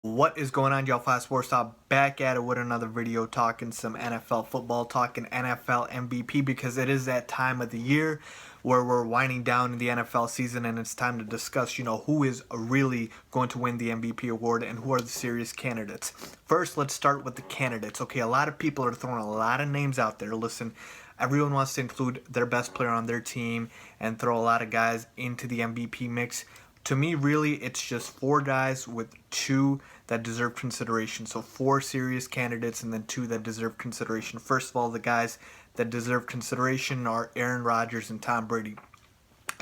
What is going on, y'all? Fast Sports Talk back at it with another video talking some NFL football, talking NFL MVP because it is that time of the year where we're winding down in the NFL season and it's time to discuss, who is really going to win the MVP award and who are the serious candidates. First, let's start with the candidates. Okay, a lot of people are throwing a lot of names out there. Listen, everyone wants to include their best player on their team and throw a lot of guys into the MVP mix. To me, really, it's just four guys with two that deserve consideration. So four serious candidates and then two that deserve consideration. First of all, the guys that deserve consideration are Aaron Rodgers and Tom Brady.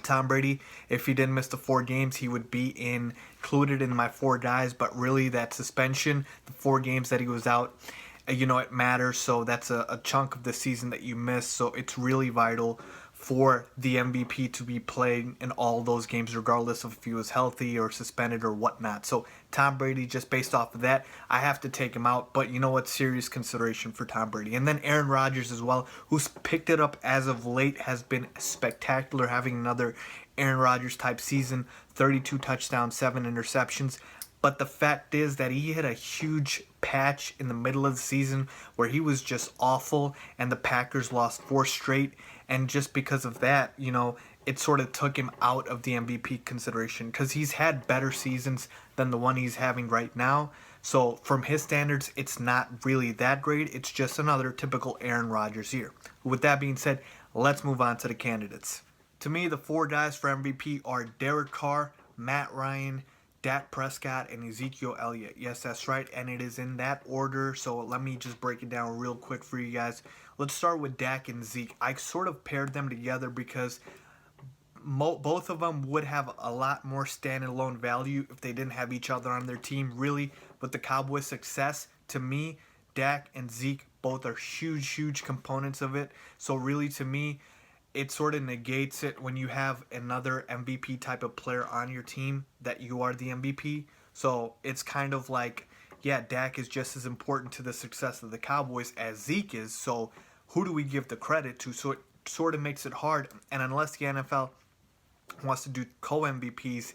Tom Brady, if he didn't miss the 4 games, he would be included in my four guys. But really, that suspension, the 4 games that he was out, it matters. So that's a chunk of the season that you miss. So it's really vital for the MVP to be playing in all those games, regardless of if he was healthy or suspended or whatnot. So Tom Brady, just based off of that, I have to take him out. But you know what? Serious consideration for Tom Brady. And then Aaron Rodgers as well, who's picked it up as of late, has been spectacular, having another Aaron Rodgers type season, 32 touchdowns, 7 interceptions. But the fact is that he hit a huge patch in the middle of the season where he was just awful and the Packers lost 4 straight. And just because of that, it sort of took him out of the MVP consideration because he's had better seasons than the one he's having right now. So from his standards, it's not really that great. It's just another typical Aaron Rodgers year. With that being said, let's move on to the candidates. To me, the four guys for MVP are Derek Carr, Matt Ryan, Dak Prescott, and Ezekiel Elliott. Yes, that's right, and it is in that order. So let me just break it down real quick for you guys. Let's start with Dak and Zeke. I sort of paired them together because both of them would have a lot more standalone value if they didn't have each other on their team. Really, with the Cowboys' success, to me, Dak and Zeke both are huge, huge components of it. So really, to me, it sort of negates it when you have another MVP type of player on your team that you are the MVP. So it's kind of like, yeah, Dak is just as important to the success of the Cowboys as Zeke is. So who do we give the credit to? So it sort of makes it hard. And unless the NFL wants to do co-MVPs,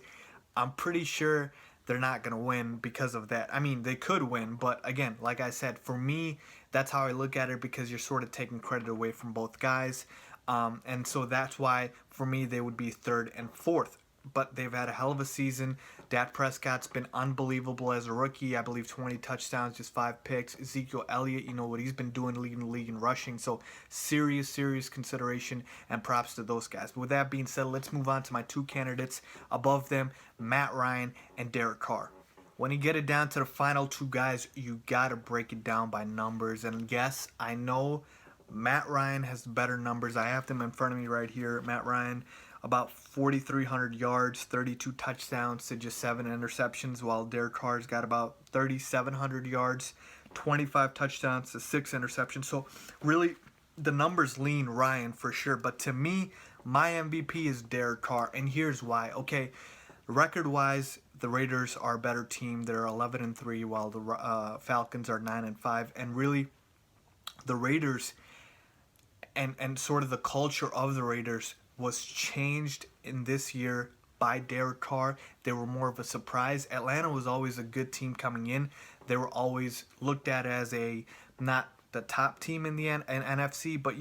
I'm pretty sure they're not going to win because of that. I mean, they could win, but again, like I said, for me, that's how I look at it because you're sort of taking credit away from both guys. And so that's why, for me, they would be third and fourth. But they've had a hell of a season. Dak Prescott's been unbelievable as a rookie. I believe 20 touchdowns, just 5 picks. Ezekiel Elliott, you know what he's been doing, leading the league in rushing. So serious, serious consideration and props to those guys. But with that being said, let's move on to my two candidates above them, Matt Ryan and Derek Carr. When you get it down to the final two guys, you got to break it down by numbers. And yes, I know Matt Ryan has better numbers. I have them in front of me right here. Matt Ryan, about 4,300 yards, 32 touchdowns to just 7 interceptions, while Derek Carr's got about 3,700 yards, 25 touchdowns to 6 interceptions. So really, the numbers lean Ryan for sure. But to me, my MVP is Derek Carr, and here's why. Okay, record-wise, the Raiders are a better team. They're 11-3, while the Falcons are 9-5, and really, the Raiders and sort of the culture of the Raiders was changed in this year by Derek Carr. They were more of a surprise. Atlanta was always a good team coming in. They were always looked at as a not the top team in the NFC, but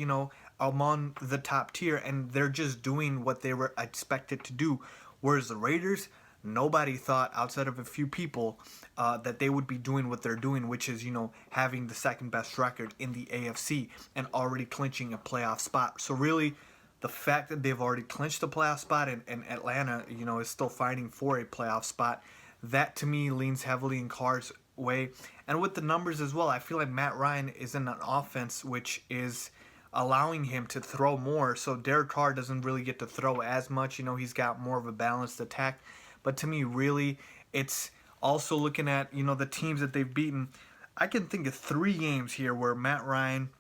among the top tier, and they're just doing what they were expected to do. Whereas the Raiders, nobody thought outside of a few people that they would be doing what they're doing, which is having the second best record in the AFC and already clinching a playoff spot. So really, the fact that they've already clinched a playoff spot and Atlanta is still fighting for a playoff spot, that to me leans heavily in Carr's way. And with the numbers as well, I feel like Matt Ryan is in an offense which is allowing him to throw more. So Derek Carr doesn't really get to throw as much. He's got more of a balanced attack. But to me, really, it's also looking at, the teams that they've beaten. I can think of 3 games here where Matt Ryan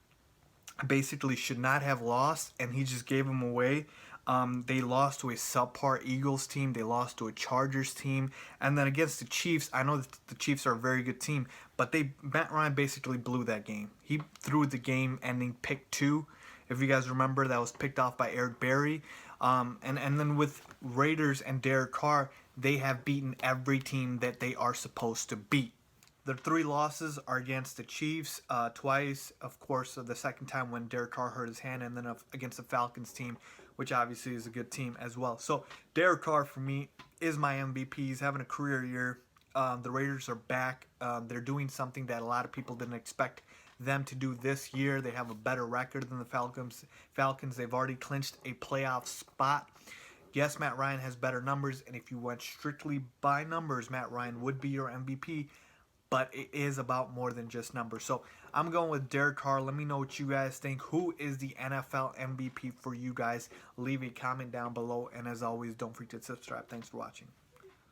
basically should not have lost, and he just gave them away. They lost to a subpar Eagles team. They lost to a Chargers team. And then against the Chiefs, I know that the Chiefs are a very good team, but Matt Ryan basically blew that game. He threw the game-ending pick 2. If you guys remember, that was picked off by Eric Berry. And then with Raiders and Derek Carr, they have beaten every team that they are supposed to beat. Their 3 losses are against the Chiefs twice, of course, the second time when Derek Carr hurt his hand, and then against the Falcons team, which obviously is a good team as well. So Derek Carr, for me, is my MVP. He's having a career year. The Raiders are back. They're doing something that a lot of people didn't expect them to do this year. They have a better record than the Falcons. They've already clinched a playoff spot. Yes, Matt Ryan has better numbers, and if you went strictly by numbers, Matt Ryan would be your MVP. But it is about more than just numbers. So I'm going with Derek Carr. Let me know what you guys think. Who is the NFL MVP for you guys? Leave a comment down below. And as always, don't forget to subscribe. Thanks for watching.